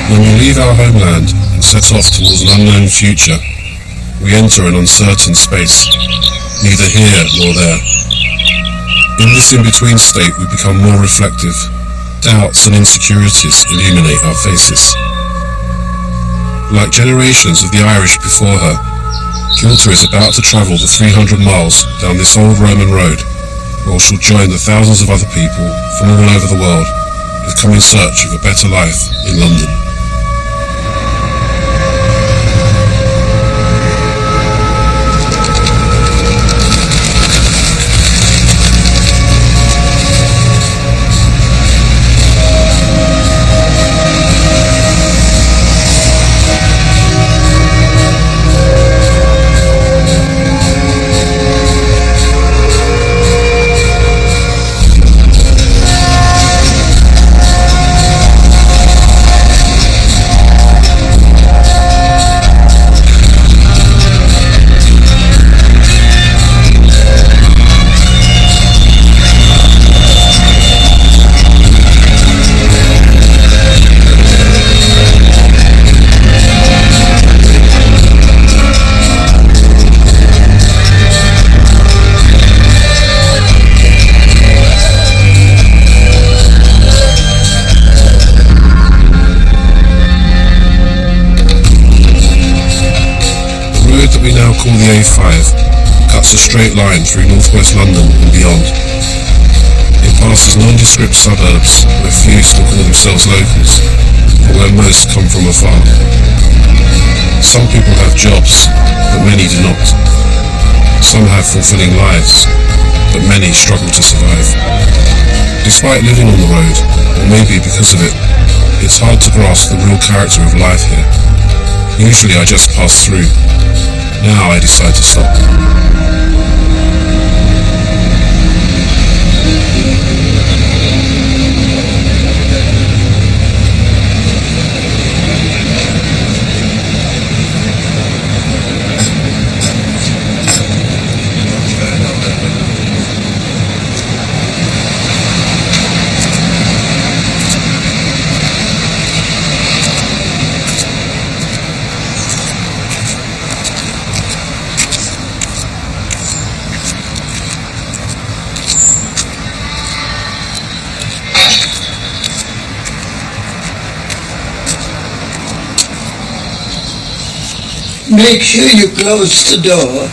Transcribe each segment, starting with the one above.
When we leave our homeland and set off towards an unknown future, we enter an uncertain space, neither here nor there. In this in-between state we become more reflective. Doubts and insecurities illuminate our faces. Like generations of the Irish before her, Kilter is about to travel the 300 miles down this old Roman road, where she'll join the thousands of other people from all over the world who've come in search of a better life in London. The A5 cuts a straight line through northwest London and beyond. It passes nondescript suburbs where few still call themselves locals, but where most come from afar. Some people have jobs, but many do not. Some have fulfilling lives, but many struggle to survive. Despite living on the road, or maybe because of it, it's hard to grasp the real character of life here. Usually I just pass through. Now I decide to stop. Make sure you close the door.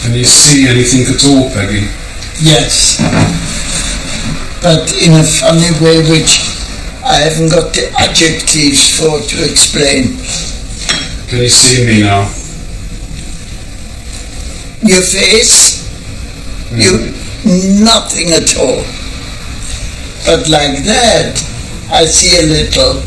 Can you see anything at all, Peggy? Yes, but in a funny way which I haven't got the adjectives for to explain. Can you see me now? Your face? You nothing at all. But like that, I see a little.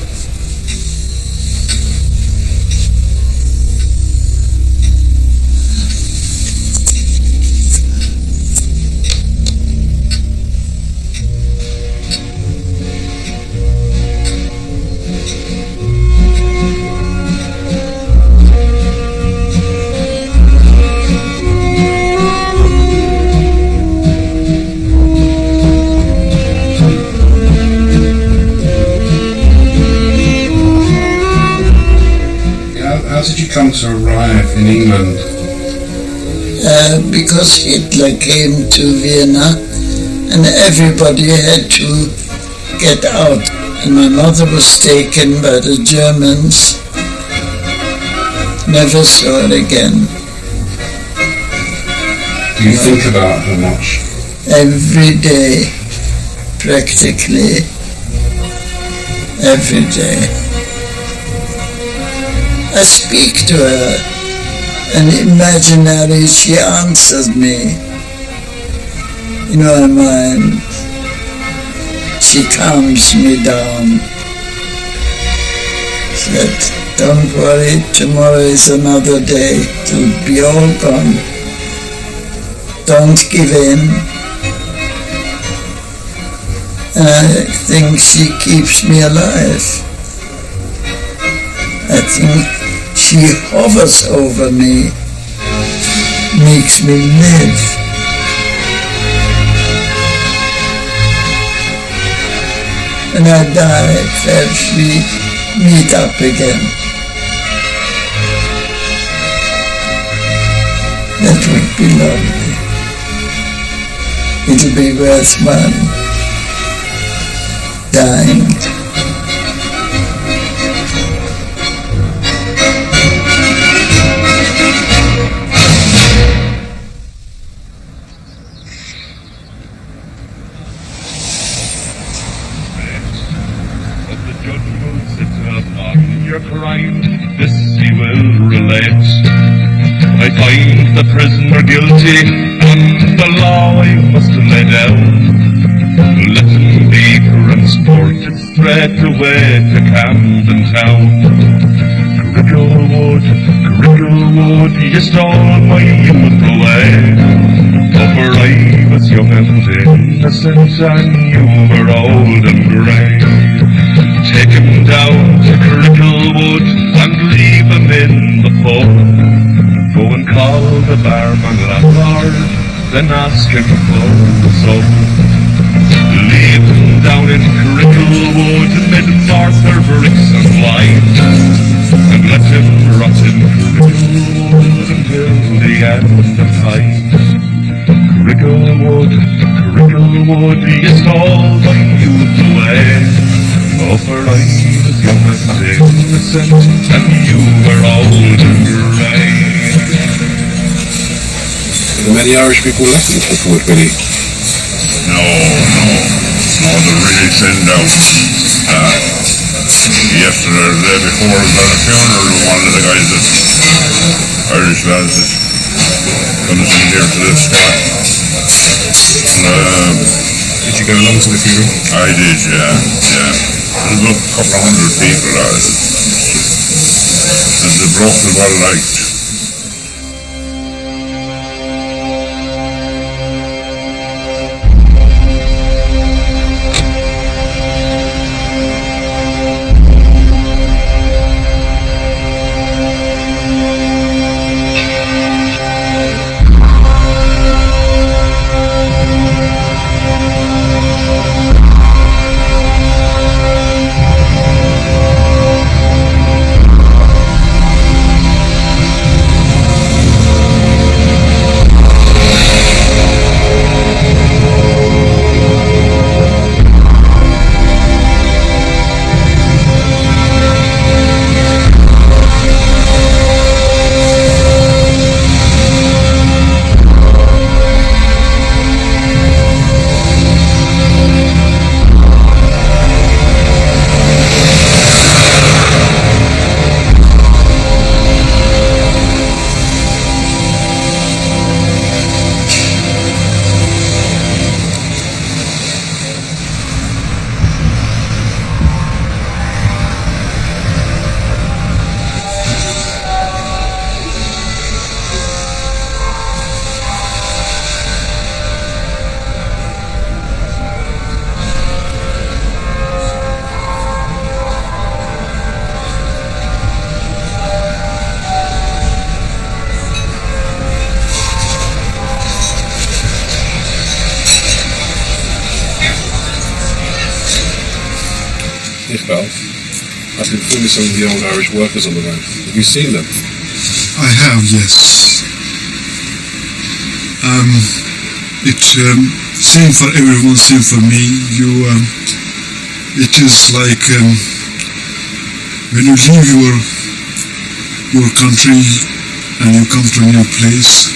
How did you come to arrive in England? Because Hitler came to Vienna and everybody had to get out. And my mother was taken by the Germans. Never saw it again. Do you think about her much? Every day, practically every day. I speak to her, and imaginarily she answers me. In my mind, she calms me down. Said, don't worry, tomorrow is another day, it'll be all gone. Don't give in. And I think she keeps me alive. I think she hovers over me, makes me live. And I die, perhaps we meet up again. That would be lovely. It'll be worth one dying. Your crime, this he will relate. I find the prisoner guilty, and the law I must lay down. Let him be transported straight away to Camden Town. Cricklewood, you stole my youth away. Oh, for I was young and innocent, and you were old and grey. Take him down to Cricklewood and leave him in the pub. Go and call the barman landlord, then ask him for the sum. Leave him down in Cricklewood mid Arthur bricks and wine, and let him rot in Cricklewood until the end of time. Cricklewood, you stole my youth away. Oh, for I was young and innocent, and you were old and grey. Are there many Irish people left in Cricklewood, Billy? No, they're really thinned out. Yesterday or the day before, I was at a funeral of one of the guys that Irish lads that comes in here to this spot. Did you go along to the funeral? I did, yeah. There's about a couple of hundred people out. The block is well liked. Iqbal, I've been filming some of the old Irish workers on the road. Have you seen them? I have, yes. Same for everyone, same for me. It is like when you leave your country and you come to a new place,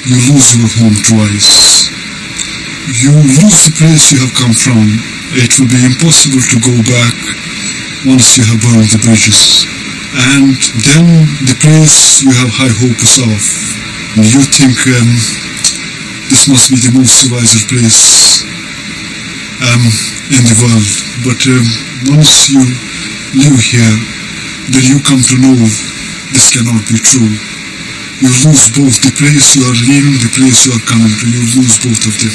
you lose your home twice. You lose the place you have come from. It will be impossible to go back once you have burned the bridges. And then the place you have high hopes of. You think this must be the most wiser place in the world. But once you live here, then you come to know this cannot be true. You lose both the place you are in, the place you are coming to. You lose both of them.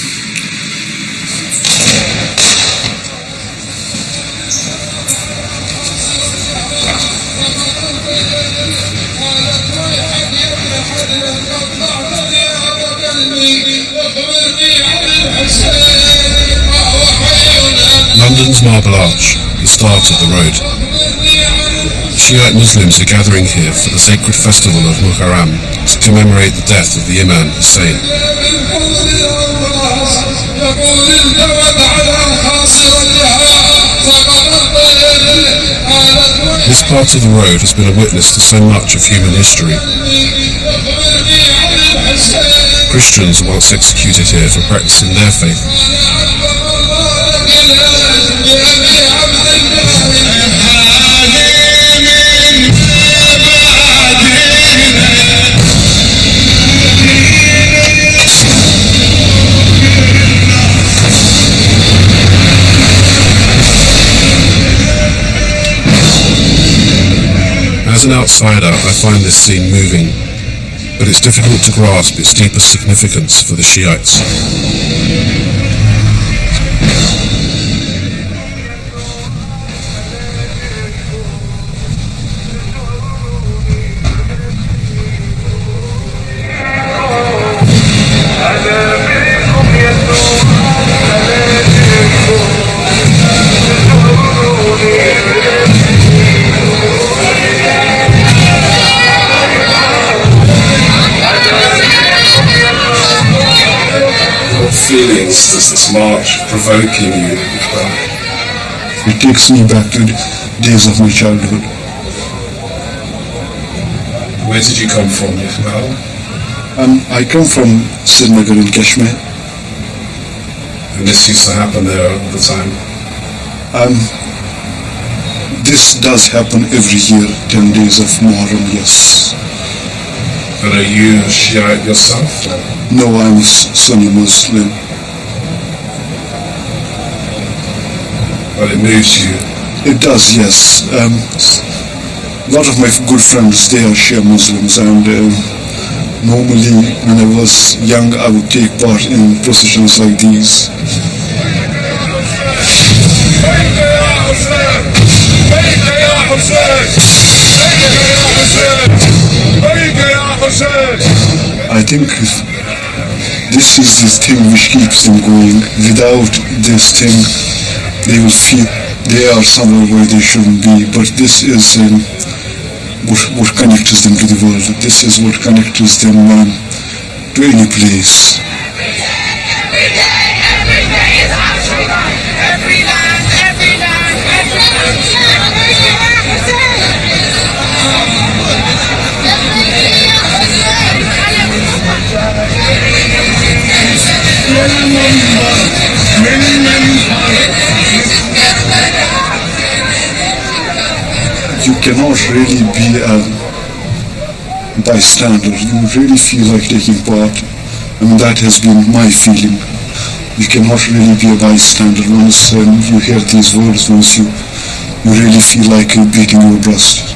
London's Marble Arch, the start of the road. Shiite Muslims are gathering here for the sacred festival of Muharram to commemorate the death of the Imam Hussein. This part of the road has been a witness to so much of human history. Christians were once executed here for practicing their faith. As an outsider, I find this scene moving, but it's difficult to grasp its deeper significance for the Shiites. Feelings does this march provoking you? It takes me back to the days of my childhood. Where did you come from, Iqbal? I come from Srinagar in Kashmir. And this used to happen there all the time? This does happen every year, 10 days of Muharram, yes. But are you a Shiite yourself? No, I'm a Sunni Muslim. But it moves you? It does, yes. A lot of my good friends, they are Shia Muslims, and normally when I was young, I would take part in processions like these. I think this is the thing which keeps them going. Without this thing, they will feel they are somewhere where they shouldn't be. But this is what connects them to the world. This is what connects them to any place. You cannot really be a bystander. You really feel like taking part. I mean, that has been my feeling. You cannot really be a bystander. Once you hear these words, once you really feel like you're beating your breast.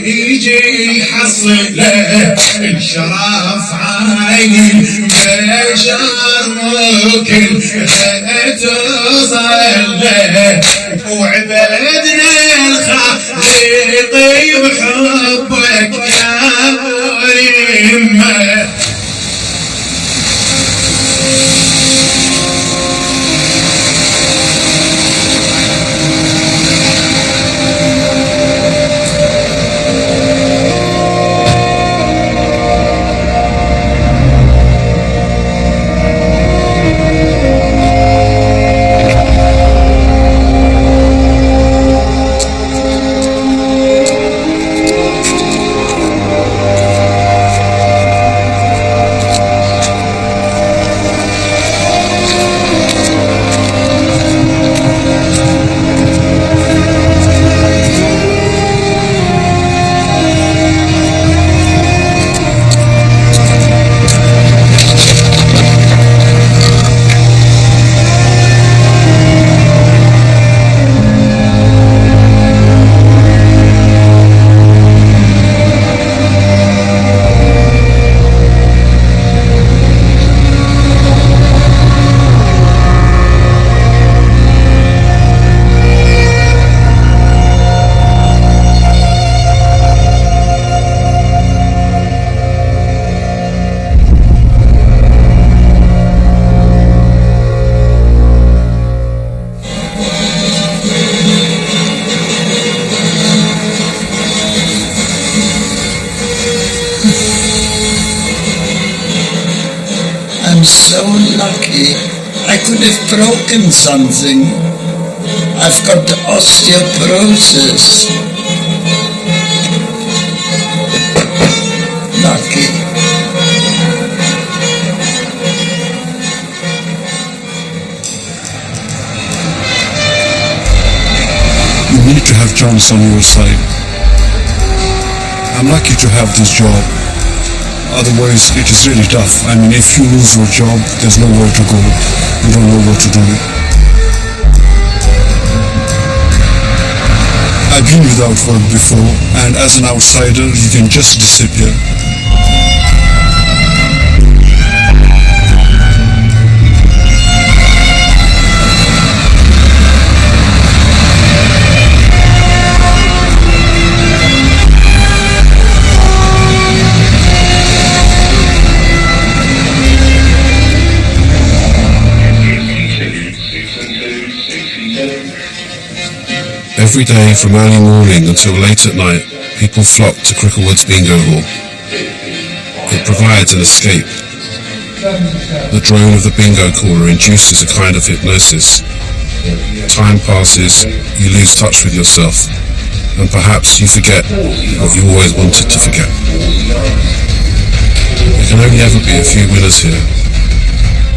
يجي يحصل له الشرف عيني بشر ممكن توصل له وعبدنا الخالق I'm so lucky. I could have broken something. I've got osteoporosis. Lucky. You need to have chance on your side. I'm lucky to have this job. Otherwise, it is really tough. I mean, if you lose your job, there's nowhere to go. You don't know what to do. I've been without work before, and as an outsider, you can just disappear. Every day from early morning until late at night, people flock to Cricklewood's bingo hall. It provides an escape. The drone of the bingo caller induces a kind of hypnosis. Time passes, you lose touch with yourself, and perhaps you forget what you always wanted to forget. There can only ever be a few winners here,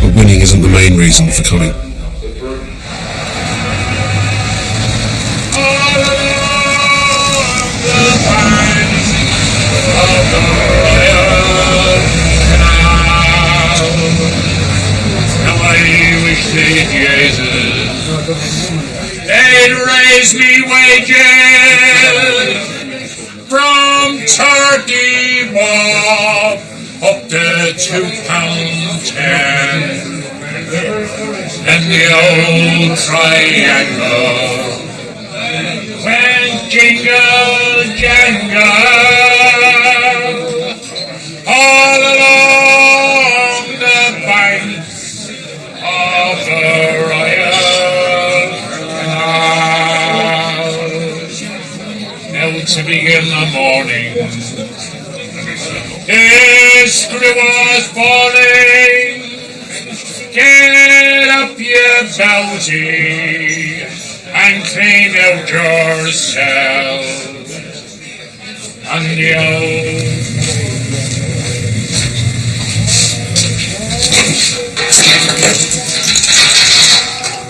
but winning isn't the main reason for coming. They'd raise me wages from turkey bob up to £2.10, and the old triangle went jingle jangle all along the banks of the Royal Canal. Now to begin the morning, the screw was falling. Get up, you beauty, and clean out yourself and you.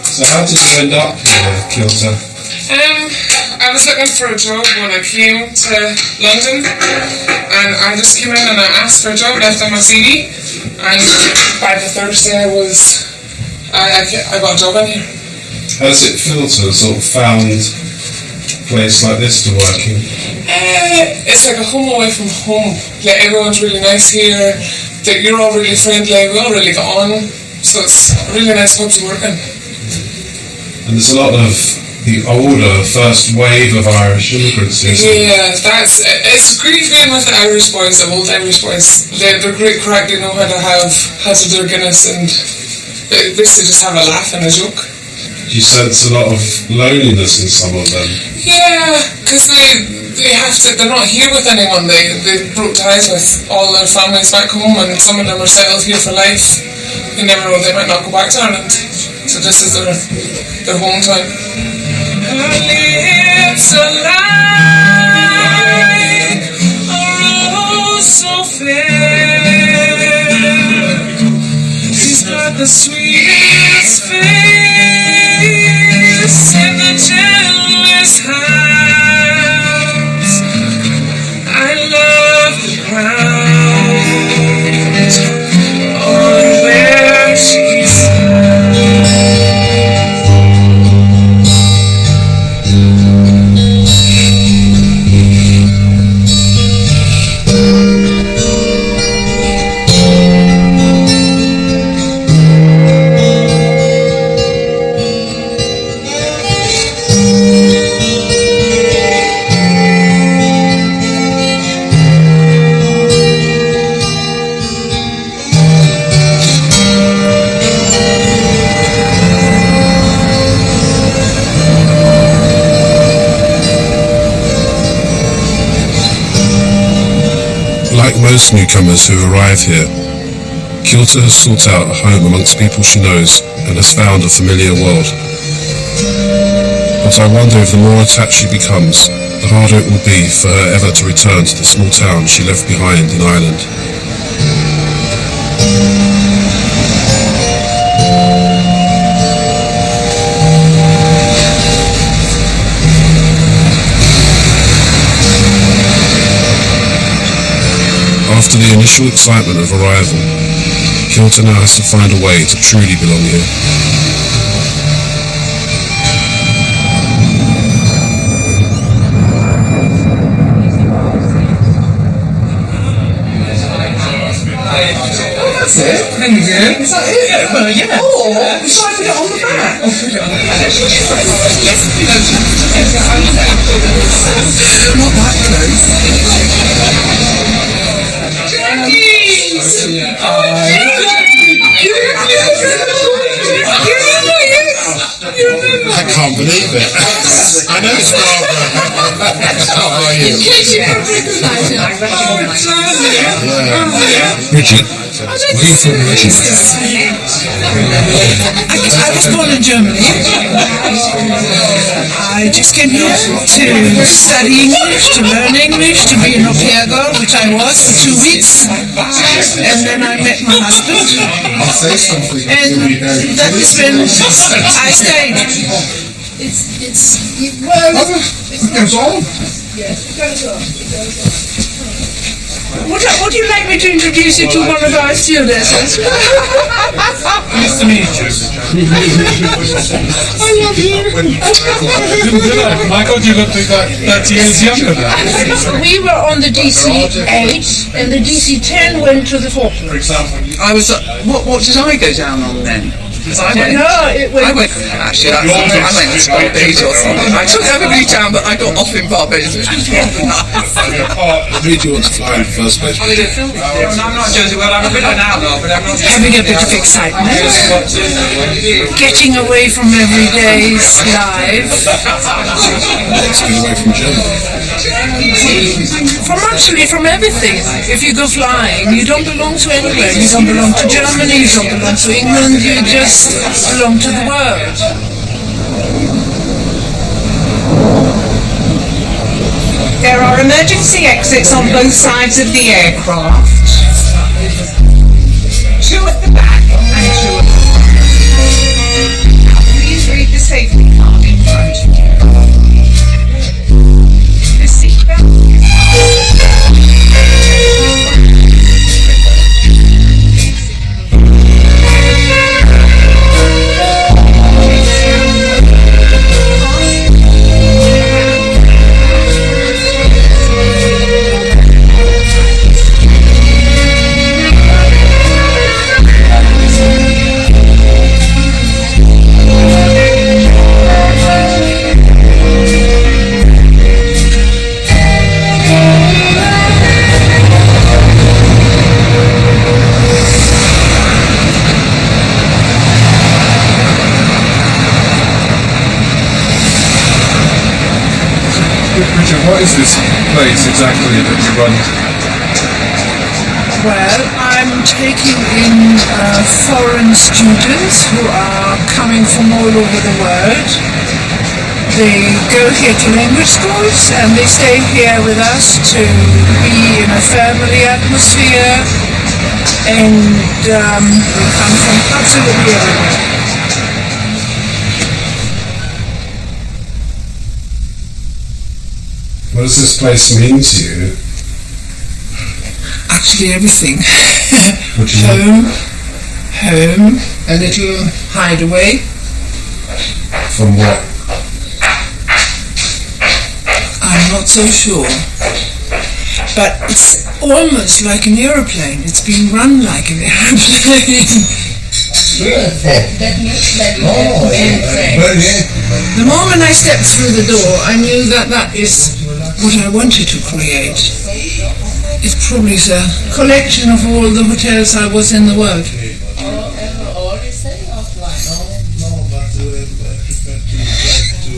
So how did you end up here, Kilter? I was looking for a job when I came to London, and I just came in and I asked for a job, left on my CV, and by the Thursday I got a job in here. How does it feel to have sort of found a place like this to work in? It's like a home away from home. Like, everyone's really nice here. You're all really friendly. We all really get on. So it's a really nice hub to work in. And there's a lot of the older first wave of Irish immigrants, isn't it? Yeah, it's great being with the Irish boys, the old Irish boys. They're great crack. They know how to do Guinness, and they basically just have a laugh and a joke. Do you sense a lot of loneliness in some of them? Yeah, because they're not here with anyone. They broke ties with all their families back home, and some of them are settled here for life. You never know, they might not go back to Ireland. So this is their home time. It's a light, a rose so fair. She's got the sweetest face and the gentlest hands. I love the ground on where she stands. Like most newcomers who arrive here, Kilter has sought out a home amongst people she knows and has found a familiar world. But I wonder if the more attached she becomes, the harder it will be for her ever to return to the small town she left behind in Ireland. After the initial excitement of arrival, Kilter now has to find a way to truly belong here. That's it. There you go. Is that it? Yeah. Well, yeah. Oh, so I put it on the back. I'll put it on the back. Not that close. I can't believe it. I know it's Barbara. How are you? In case you don't recognise it. Bridget, where are you from originally? I was born in Germany. I just came here to study English, to learn English, to be an au pair girl, which I was for 2 weeks. And then I met my husband. And that's been, I stayed. Would you like me to introduce you to one of our stewardesses? Nice to meet you. I love you. Michael, you look like 30 years younger now. We were on the DC-8 and the DC-10 went to the Falklands. For example, I was. What did I go down on then? Because I went. I went. Actually, I went to Barbados or something. I took everybody down, but I got off in Barbados, which was rather nice. Who do you want to fly in the first place? I'm not Josie. Well, I'm a bit of an outlaw, but I'm not. having a bit of excitement, getting away from everyday's life, Let's get away from Germany. from everything. If you go flying, you don't belong to anywhere. You don't belong to Germany, you don't belong to England, you just belong to the world. There are emergency exits on both sides of the aircraft. 2 at the back and 2 at the front. Please read the safety card in front of you. The seatbelt Richard, what is this place exactly that you run to? Well, I'm taking in foreign students who are coming from all over the world. They go here to language schools and they stay here with us to be in a family atmosphere, and they come from absolutely everywhere. What does this place mean to you? Actually everything. What do you mean? Home, a little hideaway. From what? I'm not so sure. But it's almost like an aeroplane. It's being run like an aeroplane. The moment I stepped through the door, I knew that that is what I wanted to create. It probably is a collection of all the hotels I was in the world.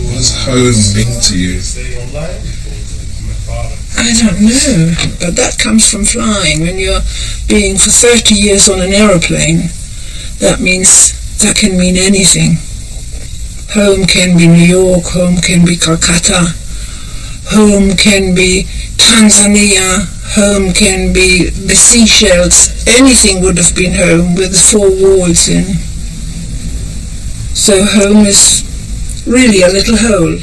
What does home mean to you? I don't know, but that comes from flying. When you're being for 30 years on an aeroplane, that can mean anything. Home can be New York, home can be Calcutta, home can be Tanzania, home can be the Seychelles. Anything would have been home with the 4 walls in. So home is really a little hole.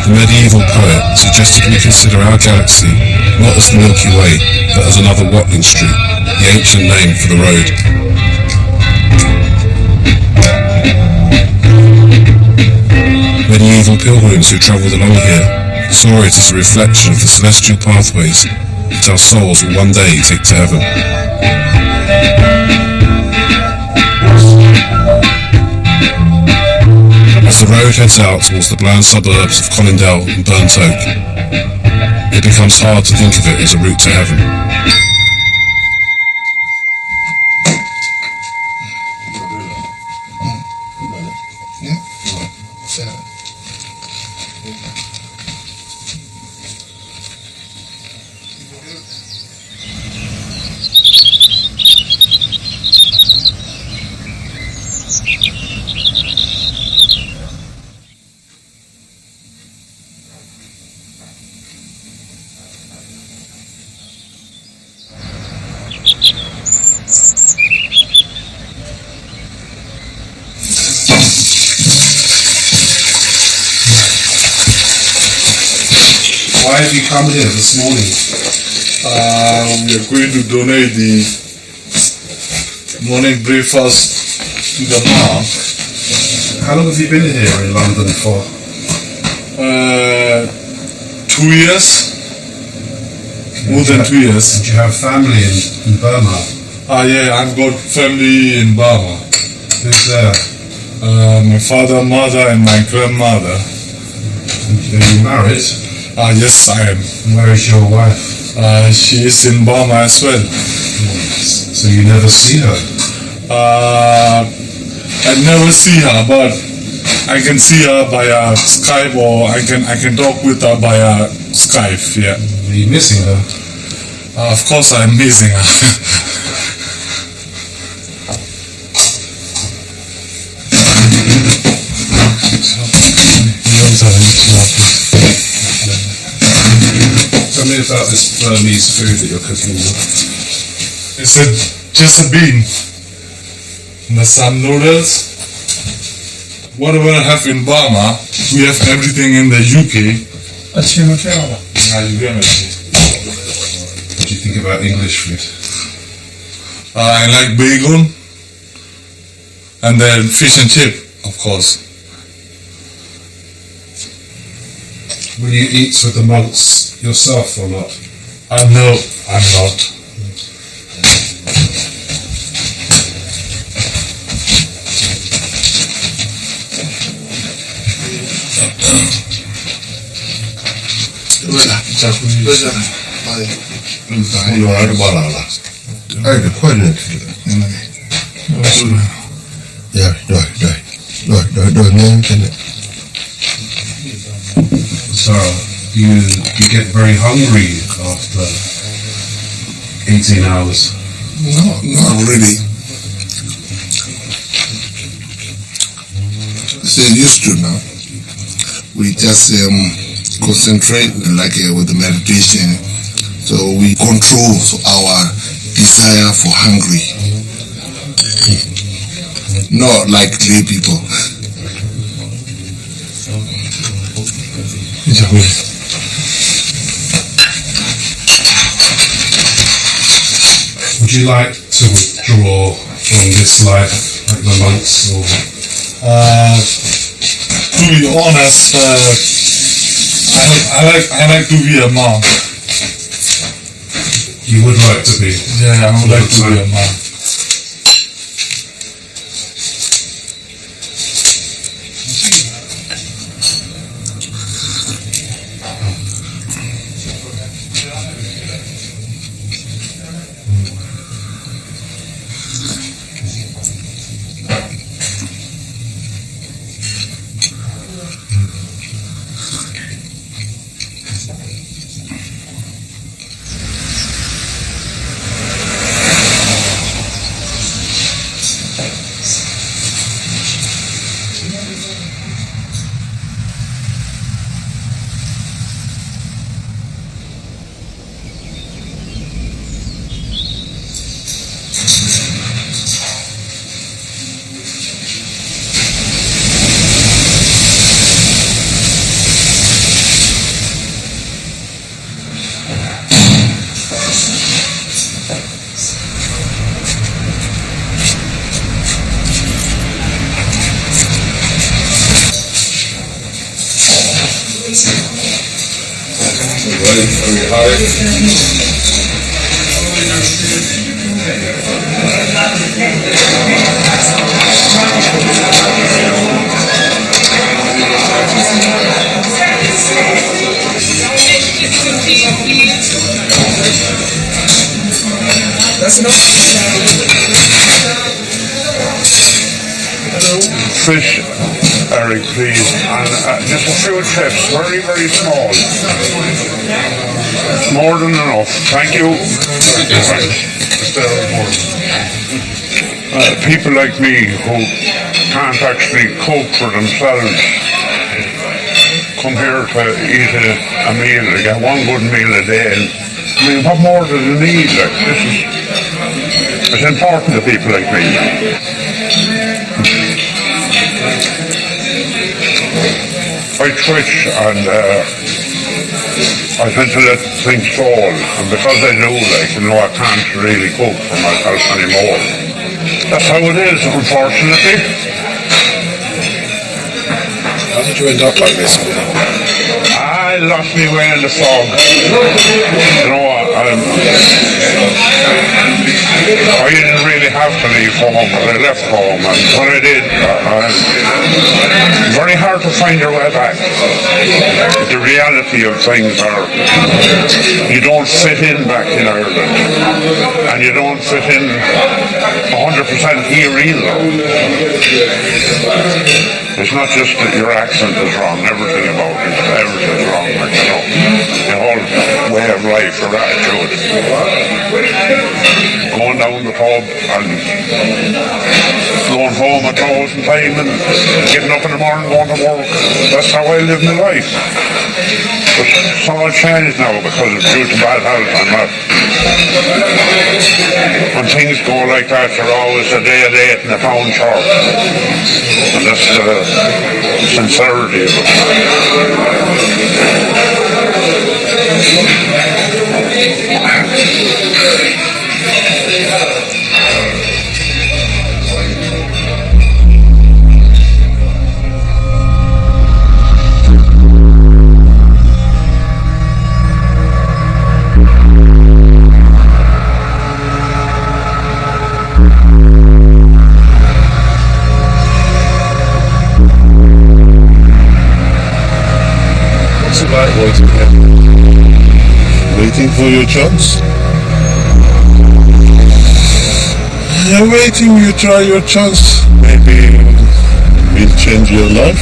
The medieval poet suggested we consider our galaxy not as the Milky Way, but as another Watling Street, the ancient name for the road. Medieval pilgrims who travelled along here saw it as a reflection of the celestial pathways that our souls will one day take to heaven. As the road heads out towards the bland suburbs of Colindale and Burnt Oak, it becomes hard to think of it as a route to heaven. Why have you come here this morning? We are going to donate the morning breakfast to the mom. How long have you been here in London for? 2 years. More than 2 years. Did you have family in Burma? Yeah, I've got family in Burma. Who's there? My father, mother, and my grandmother. Are you married? Yes, I am. Where is your wife? She is in Burma as well. So you never see her? I never see her, but I can see her by Skype, or I can talk with her by Skype. Yeah. Are you missing her? Of course, I'm missing her. Tell me about this Burmese food that you're cooking. It's just a bean. And some noodles. Whatever I have in Burma, we have everything in the UK. What do you think about English food? I like bacon. And then fish and chip, of course. Will you eat with the monks yourself or not? No, I'm not. So, you get very hungry after 18 hours? No, not really. They're used to now. We just concentrate with the meditation, so we control our desire for hungry. Not like lay people. Would you like to withdraw from this life like the monks, or? To be honest, I like to be a monk. You would like to be? Yeah, I would like to be a monk. Fish, Eric, please, and just a few chips, very, very small. More than enough. Thank you. People like me who can't actually cook for themselves come here to eat a meal, they get one good meal a day. And, I mean, what more do they need? Like, it's important to people like me. I twitch and I tend to let things fall, and because I do, I can't really cook for myself anymore. That's how it is, unfortunately. How did you end up like this? I lost my way in the fog. You know what? I didn't really have to leave home, but I left home, and when I did, it's very hard to find your way back. The reality of things are, you don't fit in back in Ireland, and you don't fit in 100% here either. It's not just that your accent is wrong, everything about it, everything's wrong, the whole way of life, your attitude. Going down the pub and going home at closing time and getting up in the morning going to work, that's how I live my life. But it's all changed now because it's due to bad health and that. When things go like that, you're always a day late and a pound short. And that's the sincerity of Waiting for your chance? I'm waiting you try your chance. Maybe we'll change your life.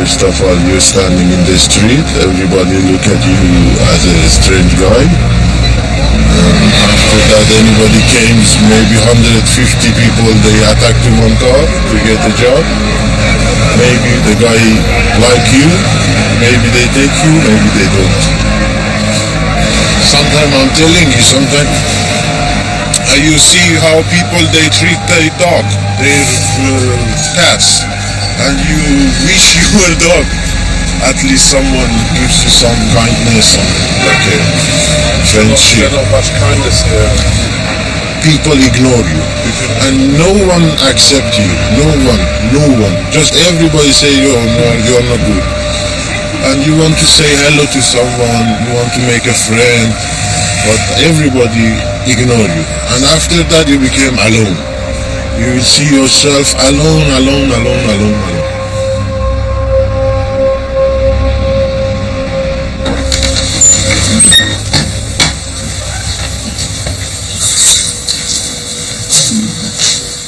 First of all, you're standing in the street, everybody look at you as a strange guy. After that, anybody came, maybe 150 people, they attack to one car to get a job. Maybe the guy like you, maybe they take you, maybe they don't. Sometimes I'm telling you, sometimes you see how people they treat their dog, their cats, and you wish you were a dog. At least someone gives you some kindness, like a friendship. There's not much kindness here. People ignore you, and no one accepts you. No one. Just everybody say you're not good. And you want to say hello to someone, you want to make a friend, but everybody ignore you. And after that you became alone. You will see yourself alone.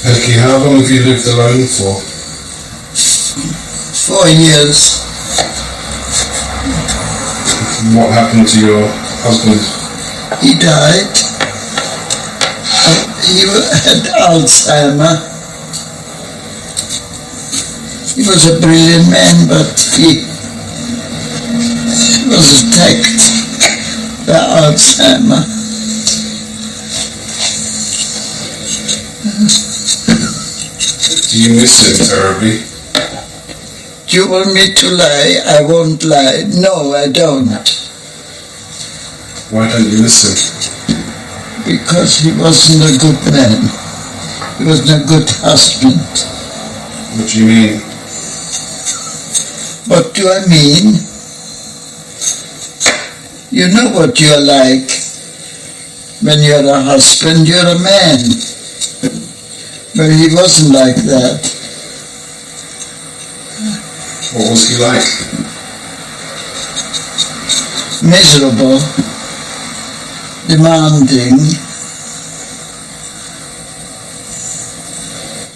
Becky, how long have you lived alone for? 4 years. What happened to your husband? He died. He had Alzheimer. He was a brilliant man, but he was attacked by Alzheimer. Do you miss him terribly? Do you want me to lie? I won't lie. No, I don't. Why don't you miss him? Because he wasn't a good man. He wasn't a good husband. What do you mean? What do I mean? You know what you're like. When you're a husband, you're a man. But he wasn't like that. What was he like? Miserable, demanding,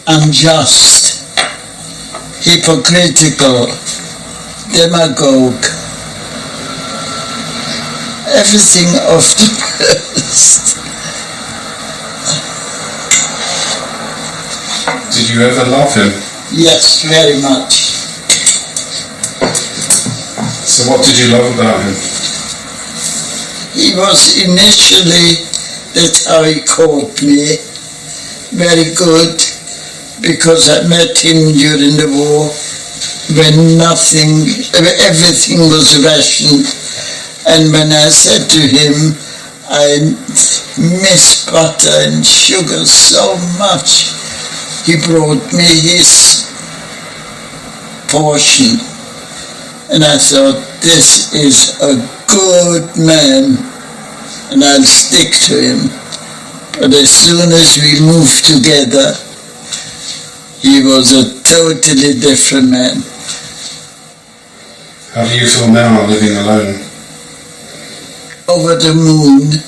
unjust, hypocritical, demagogue, everything of the best. Did you ever love him? Yes, very much. So what did you love about him? He was initially, that's how he caught me, very good, because I met him during the war when everything was rationed. And when I said to him, I miss butter and sugar so much, he brought me his portion. And I thought, this is a good man, and I'll stick to him. But as soon as we moved together, he was a totally different man. How do you feel now living alone? Over the moon.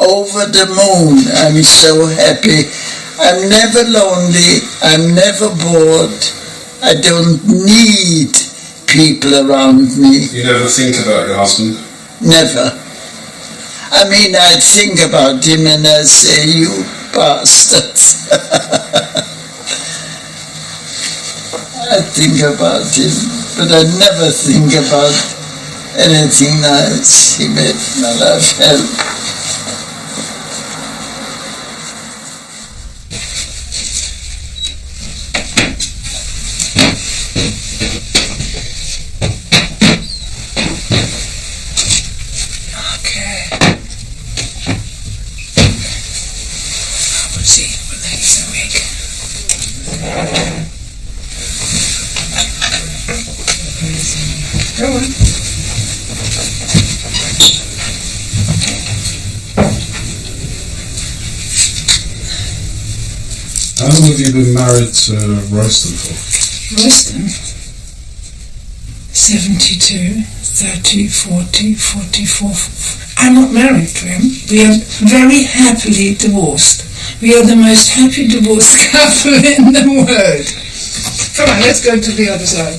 Over the moon. I'm so happy. I'm never lonely. I'm never bored. I don't need people around me. You never think about your husband? Never. I mean, I think about him and I say, you bastards. I think about him, but I never think about anything nice. He made my life hell. How long have you been married to Royston for? Royston? 72, 30, 40, 44. I'm not married to him. We are very happily divorced. We are the most happy divorced couple in the world. Come on, let's go to the other side.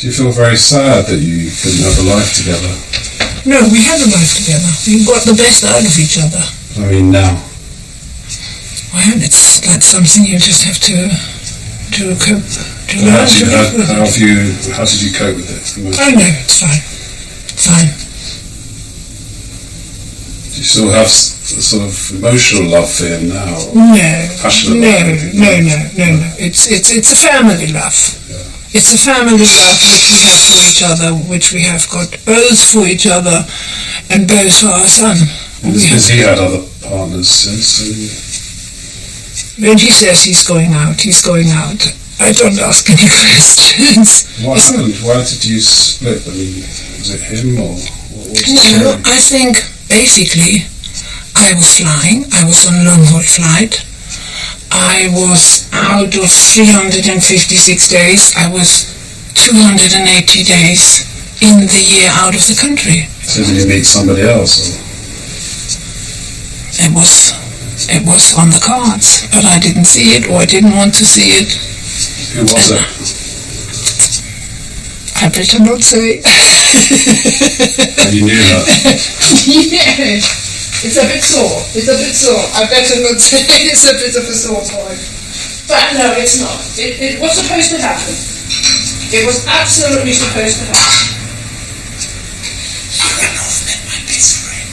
Do you feel very sad that you couldn't have a life together? No, we had a life together. We got the best out of each other. I mean now. Well, it's like something you just have to cope, to learn to live with. How did you cope with it? Oh no, it's fine. Fine. Do you still have a sort of emotional love for him now? No, passionate no. love? It's a family love. Yeah. It's a family love which we have for each other, which we have got both for each other and both for our son. Has he had other partners since? When he says he's going out, I don't ask any questions. What happened? Why did you split? I mean, was it him or what was the No, story? I think basically I was flying. I was on long-haul flight. I was out of 356 days. I was 280 days in the year out of the country. So did you meet somebody else? It was on the cards, but I didn't see it, or I didn't want to see it. Who was it? I better not say. And you knew that? Yeah. It's a bit sore. I better not say it's a bit of a sore point. But no, it's not. It was supposed to happen. It was absolutely supposed to happen. You ran off in my misery.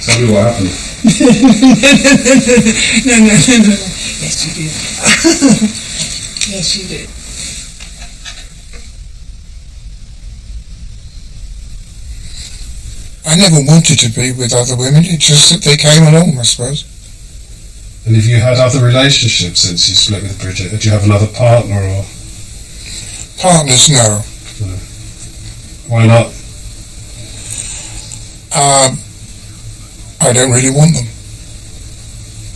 Tell me what happened. No. Yes, you did. Yes, you did. I never wanted to be with other women. It's just that they came along, I suppose. And have you had other relationships since you split with Bridget? Did you have another partner or? Partners, no. No. Why not? I don't really want them.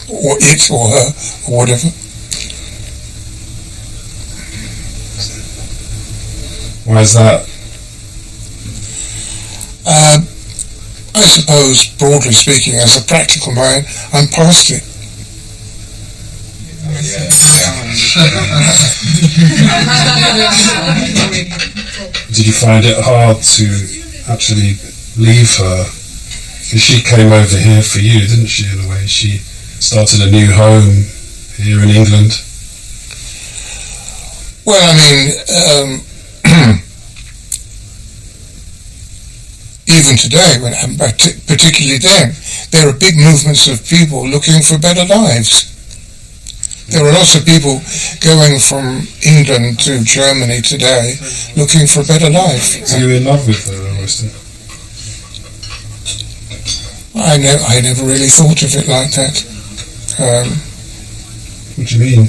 Or it, or her, or whatever. Why is that? I suppose, broadly speaking, as a practical man, I'm past it. Did you find it hard to actually leave her? Because she came over here for you, didn't she, in a way? She started a new home here in England. Well, I mean, even today, particularly then, there are big movements of people looking for better lives. There are lots of people going from England to Germany today looking for a better life. Are you in love with her, Weston? I never really thought of it like that. What do you mean?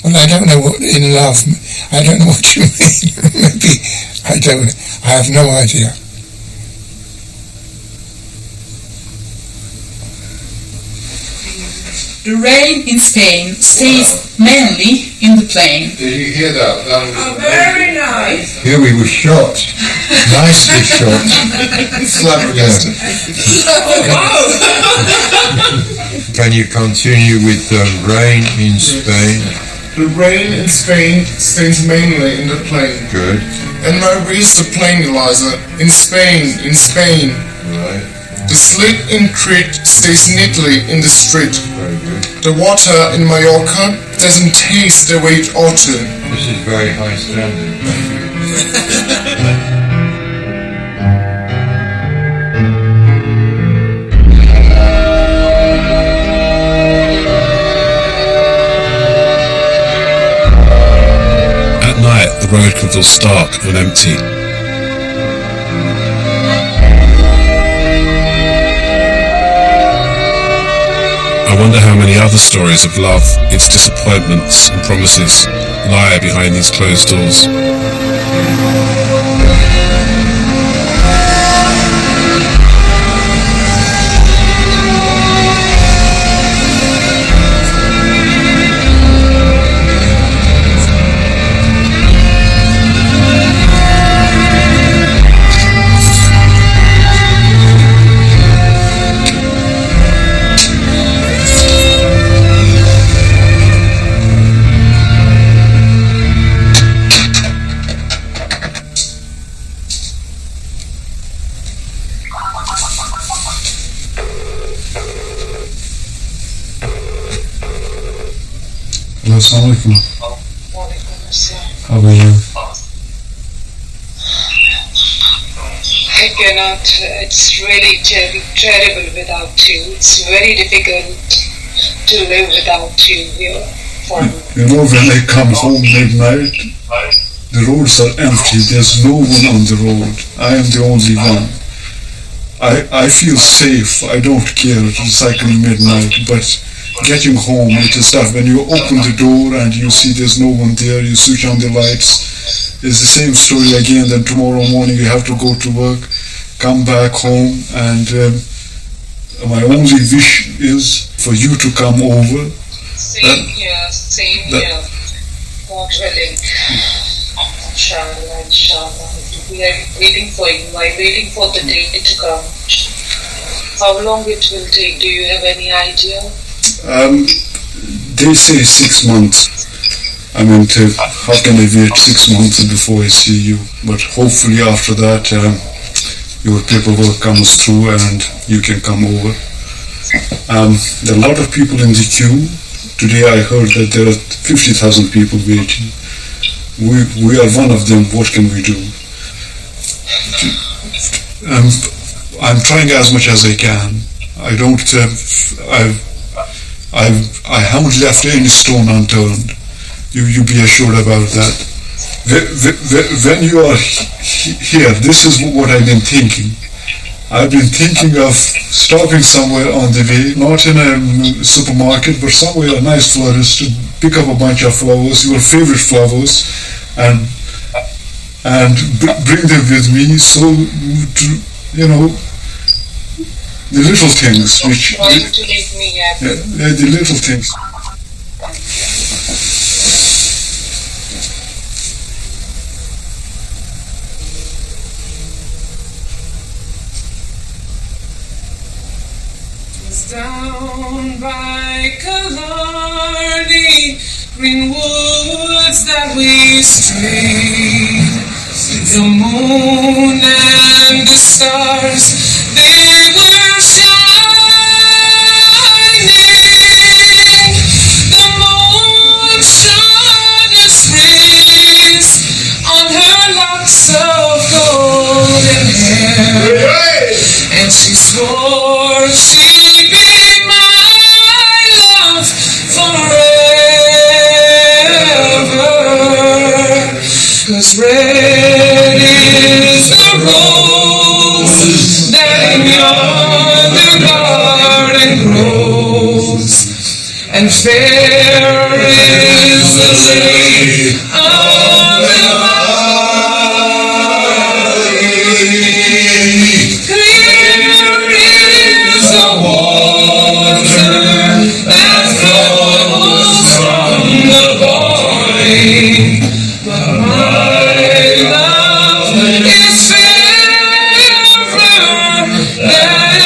Well, I don't know what in love. I don't know what you mean. Maybe I don't. I have no idea. The rain in Spain stays mainly in the plain. Did you hear that? That was Very nice. Here we were shot. Nicely shot. Flabbergasted. Wow. Can you continue with the rain in Spain? The rain in Spain stays mainly in the plain. Good. And Mary is the plain, Eliza. In Spain. Right. The slit in Crete stays neatly in the street. Very good. The water in Mallorca doesn't taste the way it ought to. This is very high standard. Thank you. At night, the road can feel stark and empty. I wonder how many other stories of love, its disappointments and promises lie behind these closed doors. Assalamu alaikum. How are you? I cannot, it's really terrible without you. It's very difficult to live without you here for me. You know, when I come home midnight, the roads are empty. There's no one on the road. I am the only one. I feel safe. I don't care cycling midnight, but getting home, it is tough. When you open the door and you see there's no one there, you switch on the lights, it's the same story again. Then tomorrow morning you have to go to work, come back home, and my only wish is for you to come over. Same here. God willing. Inshallah, inshallah. We are waiting for you. I'm waiting for the day to come. How long it will take? Do you have any idea? They say 6 months. I mean, how can I wait 6 months before I see you? But hopefully after that, your paperwork comes through and you can come over. There are a lot of people in the queue. Today I heard that there are 50,000 people waiting. We are one of them. What can we do? I'm trying as much as I can. I don't. I haven't left any stone unturned. You be assured about that. When you are here, this is what I've been thinking. I've been thinking of stopping somewhere on the way, not in a supermarket, but somewhere a nice florist, to pick up a bunch of flowers, your favorite flowers, and bring them with me. So, the little things which Trying to make me happy. the little things. Down by Killarney, green woods that we strayed, the moon and the stars, they were shining. The moon shone its rays on her locks of golden hair, and she swore she'd be my love forever. 'Cause red is the rose that in yonder garden grows, and fair is the lady of the valley. Clear is the water that flows from the valley, but my love is fairer than any.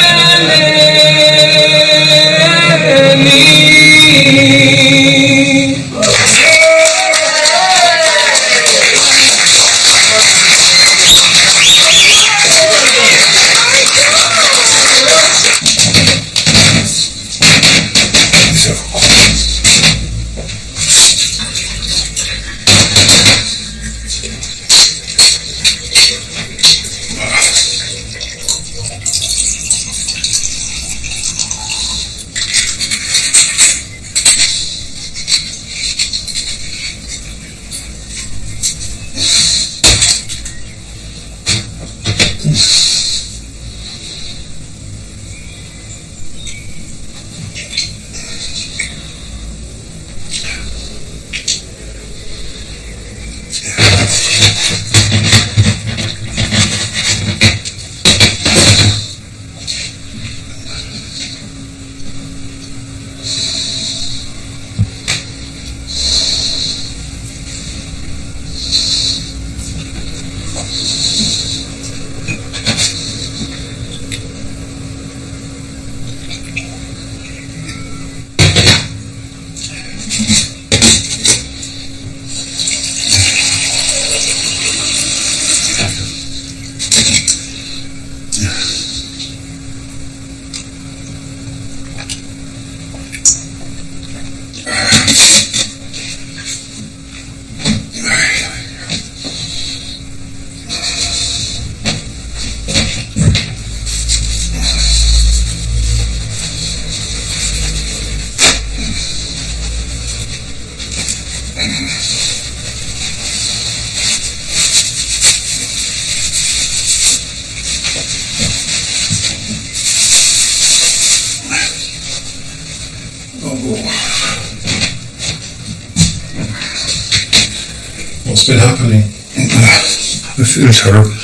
What's been happening? I feel terrible.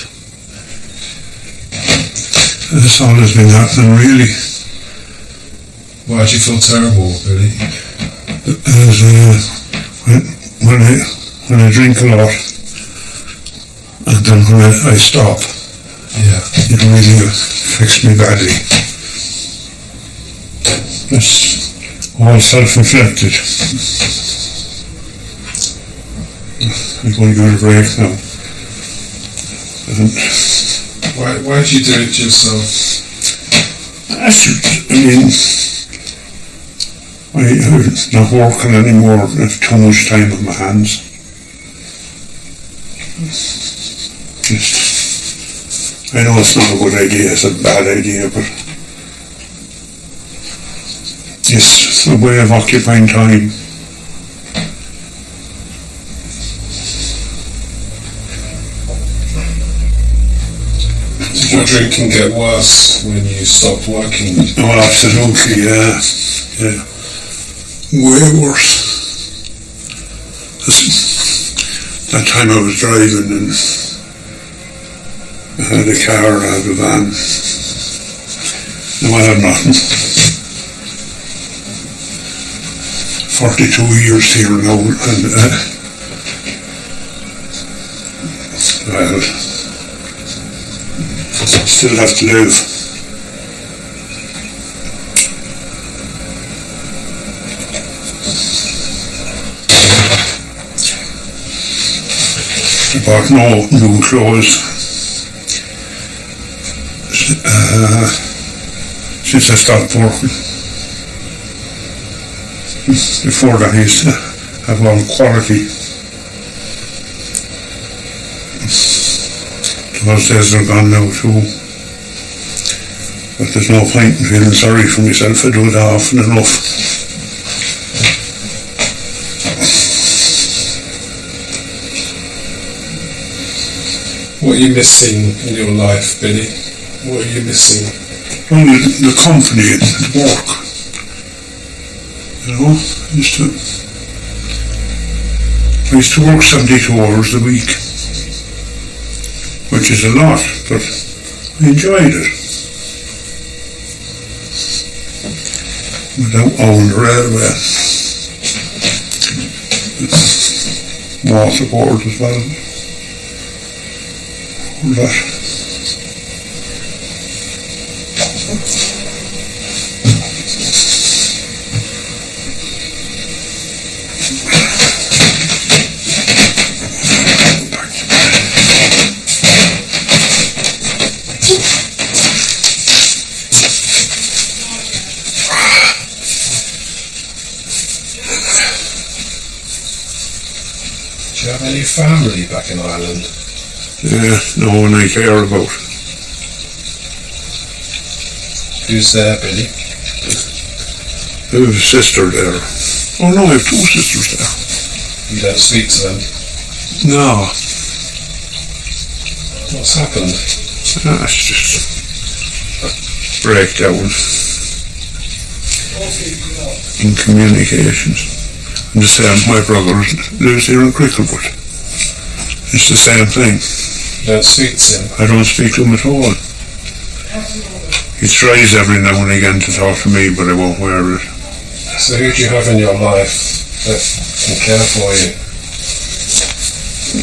That's all that's been happening, really. Why do you feel terrible, Billy? When I drink a lot, and then when I stop, yeah, it really affects me badly. It's all self-inflicted. I'm going to go to break now. Why do you do it to yourself? I'm not working anymore. I have too much time on my hands. I know it's not a good idea, it's a bad idea, but it's a way of occupying time. Did your drinking get worse when you stopped working? Oh, absolutely, yeah. Way worse. That time I was driving and I had a car, I had a van. Now I have nothing. 42 years here now, and well, still have to live. I bought no new clothes since I stopped working. Before that I used to have all quality. Those days are gone now too. But there's no point in feeling sorry for myself. I do it often enough. What are you missing in your life, Billy? What are you missing? Only the company and the work. You know, I used to work 72 hours a week, which is a lot, but I enjoyed it. Without owning the railway. Water board as well. All that. Do you have any family back in Ireland? No one I care about. Who's there, Billy? I have a sister there. Oh no, I have two sisters there. You don't speak to them? No. What's happened? It's just a breakdown in communications. And the same, my brother lives here in Cricklewood. It's the same thing. You don't speak to him? I don't speak to him at all. He tries every now and again to talk to me, but I won't wear it. So who do you have in your life that can care for you?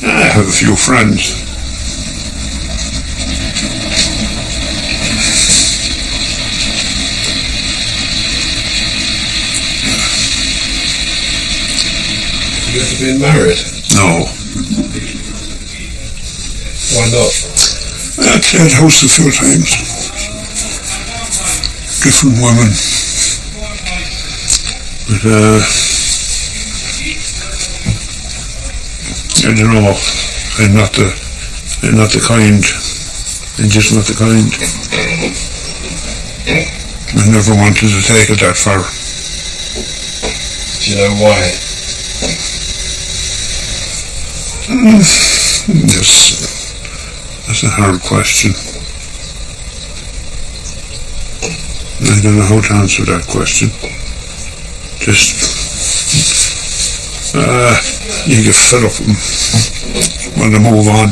I have a few friends. Have you ever been married? No. Why not? I played house a few times. Different women. But I don't know. I'm not the kind. I'm just not the kind. I never wanted to take it that far. Do you know why? Yes, that's a hard question. I don't know how to answer that question. Just you get fed up and want to move on.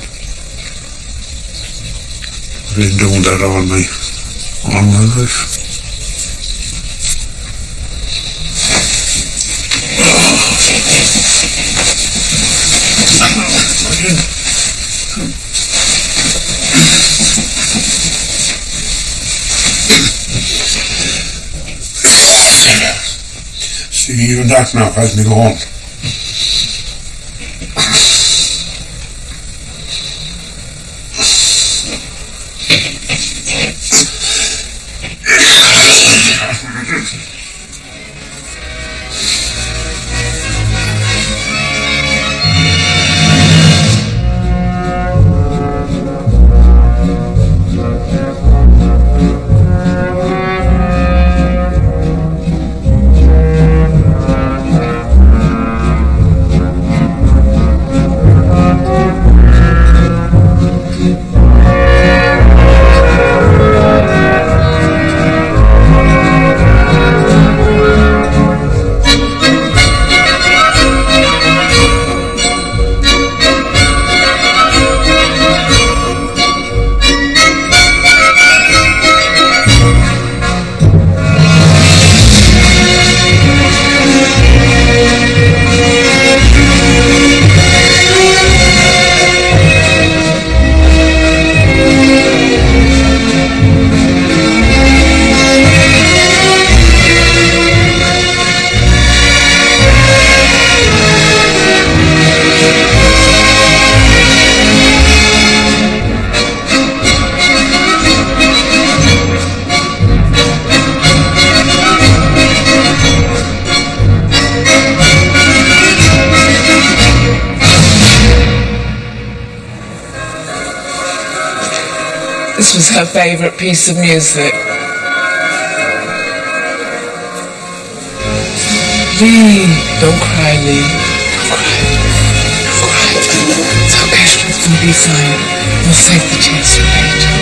I've been doing that all my life. See, even that now has me going. This was her favourite piece of music. Lee, don't cry, Lee. Don't cry. Don't cry. It's okay, everything's gonna be fine. We'll save the tears for later.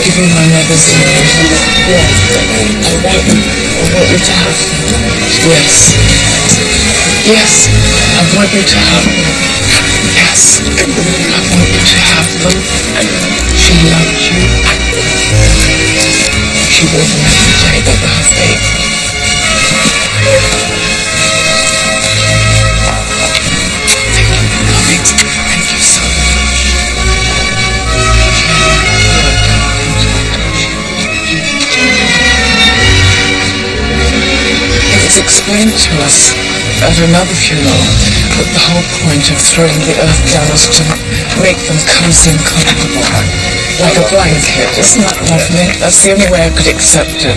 Give you my mother's name. Yes. I want you to have them. Yes. Yes. I want you to have them. Yes. I want you to have them. She loved you. She will never take a birthday. Thank you so much. It was explained to us at another funeral that the whole point of throwing the earth down was to make them cozy and comfortable, like a blanket. Isn't that lovely? That's the only way I could accept it.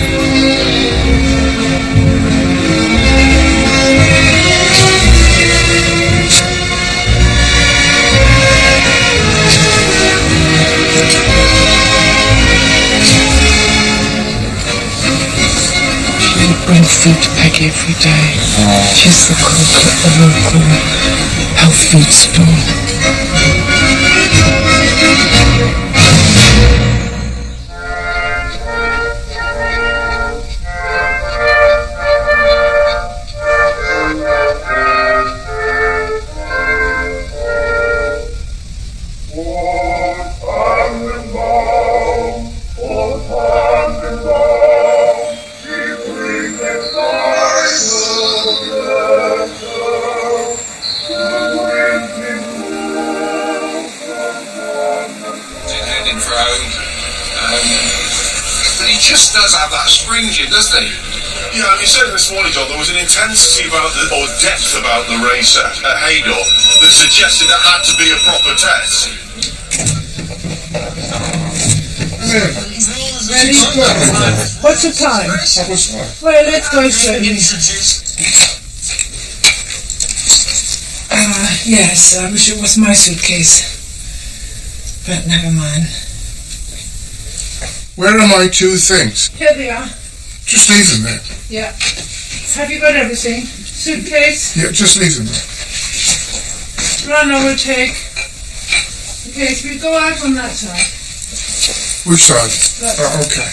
Bring food to Peggy every day. She's the cook at the local health food store. Doesn't he? Yeah, you said this morning, John, there was an intensity about or depth about the race at Haydor that suggested it had to be a proper test. What's the time? Well, let's go slowly. Yes, I wish it was my suitcase. But never mind. Where are my two things? Here they are. Just leave them there. Yeah. Have you got everything? Suitcase? Yeah, just leave them there. Rana will take. Okay, so we go out on that side. Which side? That Okay.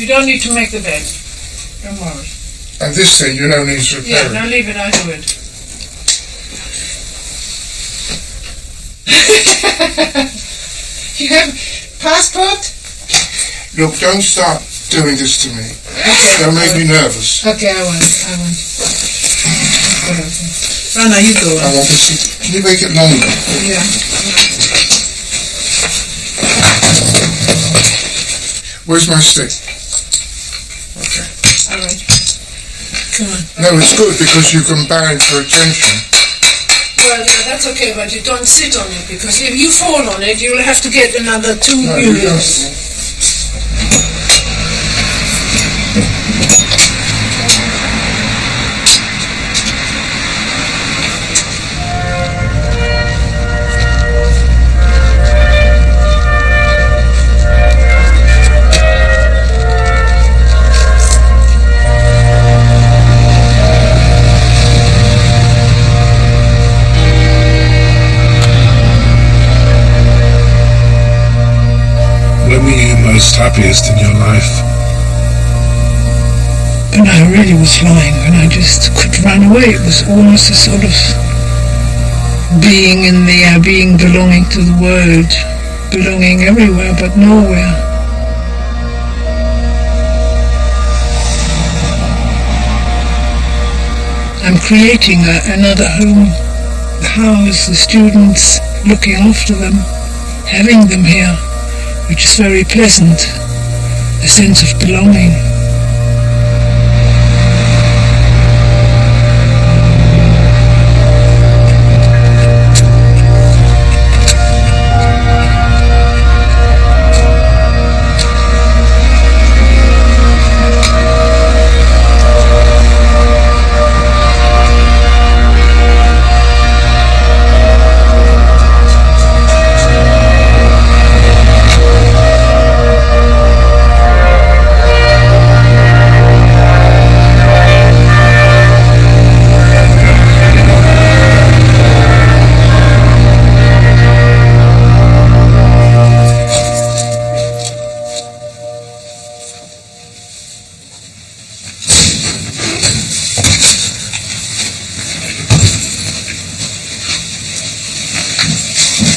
You don't need to make the bed. Don't worry. And this thing, you know, needs Yeah, repairing. now leave it, I'll do it. You have passport? Look, don't start doing this to me. Okay. Don't make me nervous. Okay, I won't. Rana, you go. I want this. Can you make it longer? Yeah. Where's my stick? Okay. All right. Come on. No, it's good because you can bang for attention. Well, that's okay, but you don't sit on it, because if you fall on it, you'll have to get another 2 No, you units. When were you most happiest in your life? When I really was flying, when I just could run away. It was almost a sort of being in the air, being belonging to the world, belonging everywhere but nowhere. I'm creating another home, house, the students, looking after them, having them here, which is very pleasant, a sense of belonging.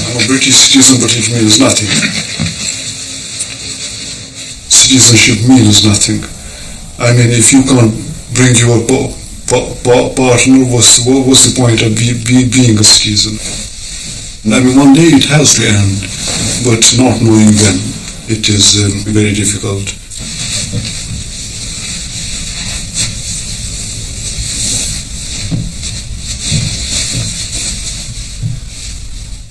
I'm a British citizen, but it means nothing. Citizenship means nothing. I mean, if you can't bring your partner, what's the point of being a citizen? I mean, one day it has to end, but not knowing when, it is very difficult.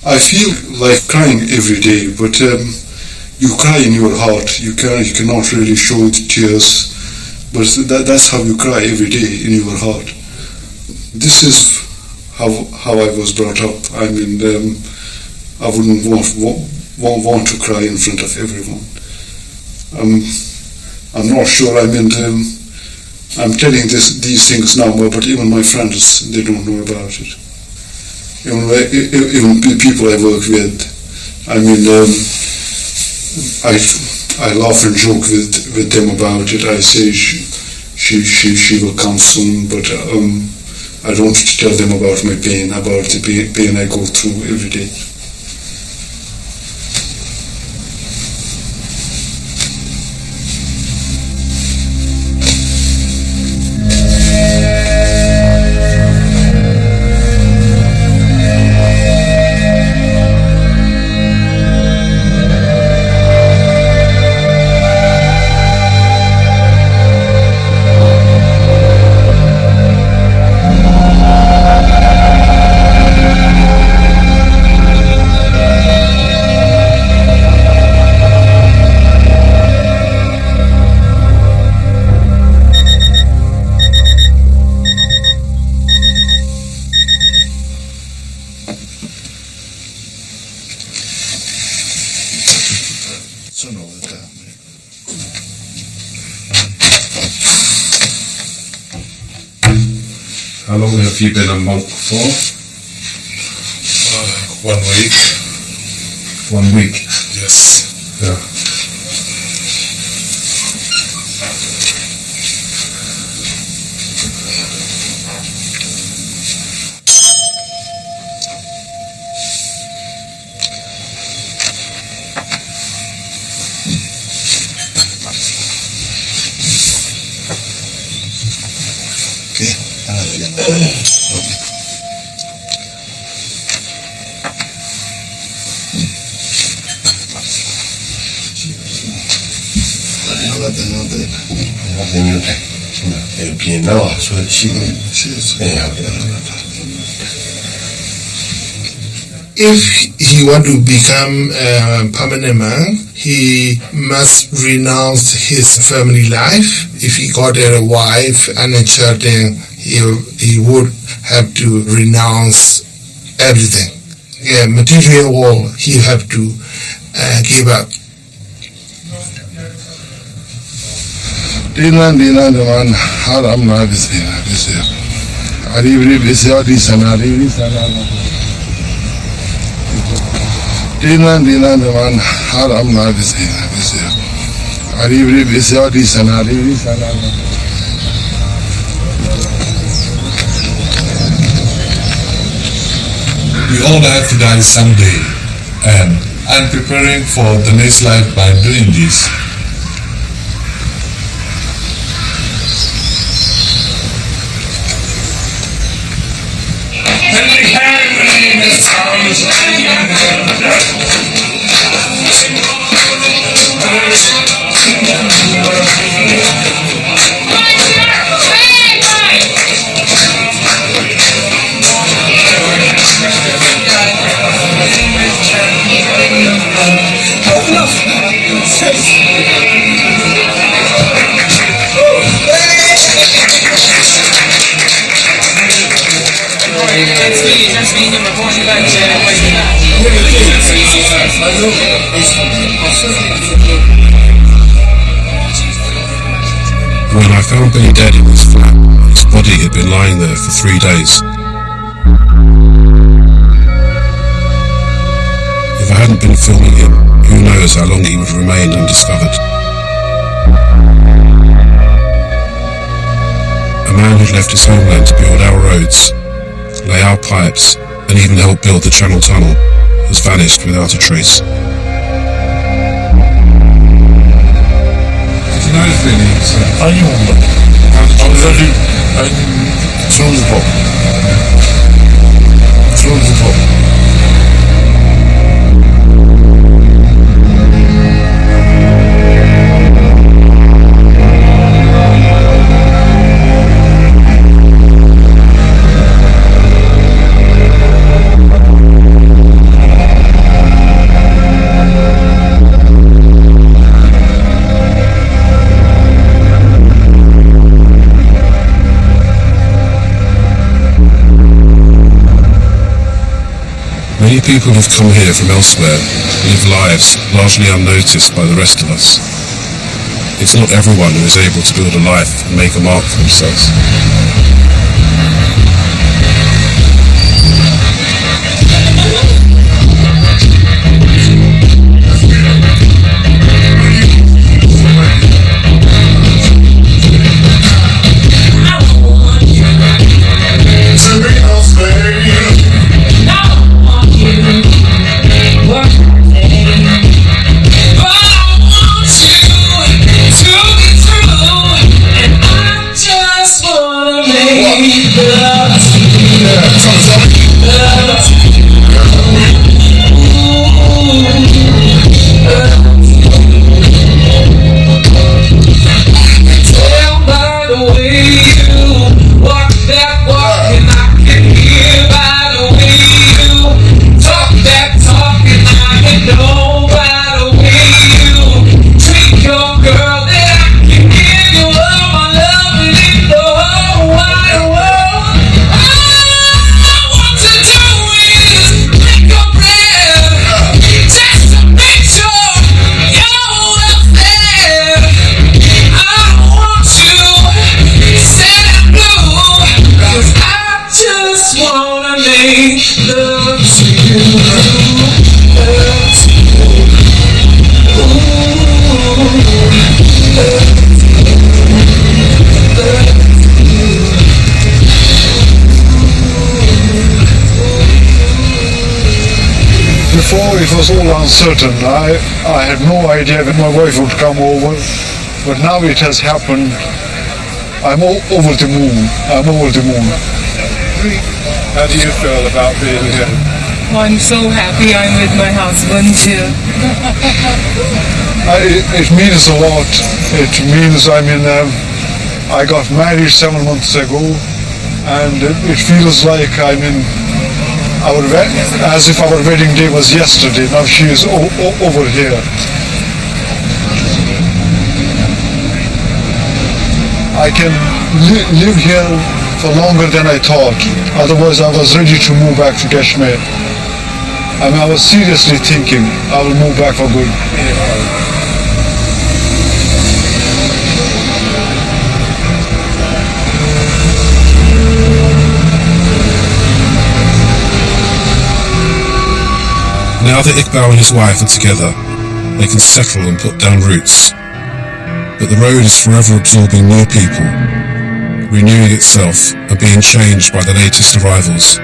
I feel like crying every day, but you cry in your heart. You cannot really show the tears, but that's how you cry every day in your heart. This is how I was brought up. I mean, I wouldn't want to cry in front of everyone. I'm not sure. I mean, I'm telling these things now, but even my friends, they don't know about it. Even people I work with, I mean, I laugh and joke with them about it. I say she will come soon, but I don't tell them about my pain, about the pain I go through every day. long have you been a monk for? 1 week. 1 week? Yes. Yeah. If he want to become a permanent monk, he must renounce his family life. If he got a wife and a child, then he would have to renounce everything. Yeah, material world he have to give up. Dinan man haram na bisi. Aribri bisi adi sana. Dinan man haram na bisi. Aribri bisi adi sana. We all have to die someday, and I'm preparing for the next life by doing this. When I found Billy dead in his flat, his body had been lying there for 3 days. If I hadn't been filming him, who knows how long he would remain undiscovered. A man who'd left his homeland to build our roads, lay our pipes, and even help build the Channel Tunnel has vanished without a trace. You know it's really Are you on that? I'm through the pop. Through the pop. Many people have come here from elsewhere, live lives largely unnoticed by the rest of us. It's not everyone who is able to build a life and make a mark for themselves. Just wanna make Before it was all uncertain. I had no idea that my wife would come over, but now it has happened. I'm over the moon. I'm over the moon. How do you feel about being here? I'm so happy I'm with my husband here. It means a lot. It means, I got married 7 months ago, and it feels like as if our wedding day was yesterday. Now she is over here. I can live here for longer than I thought. Otherwise, I was ready to move back to Kashmir. I was seriously thinking I will move back for good. Now that Iqbal and his wife are together, they can settle and put down roots. But the road is forever absorbing new people, renewing itself and being changed by the latest arrivals.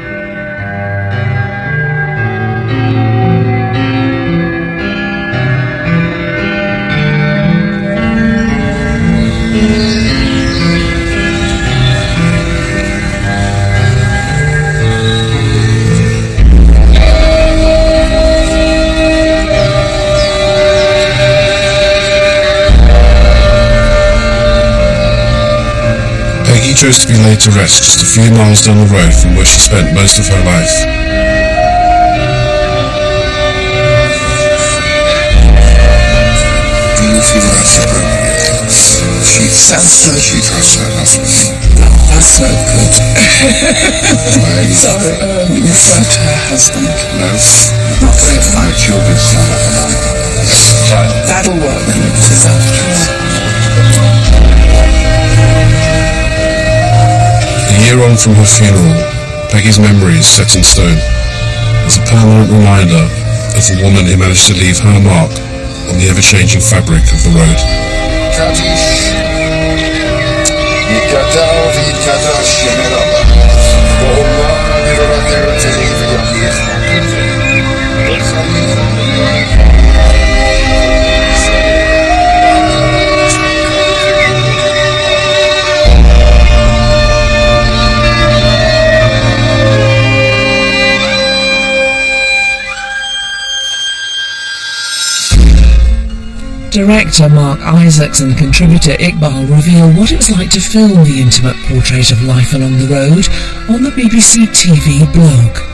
Peggy chose to be laid to rest just a few miles down the road from where she spent most of her life. Do you feel that's appropriate? She sounds good. She trusts her husband. That's so good. Sorry, refer to her husband. No, not for my children. That'll work when it is after all. A year on from her funeral, Peggy's memory is set in stone as a permanent reminder of the woman who managed to leave her mark on the ever-changing fabric of the road. Director Mark Isaacs and contributor Iqbal reveal what it's like to film the intimate portrait of life along the road on the BBC TV blog.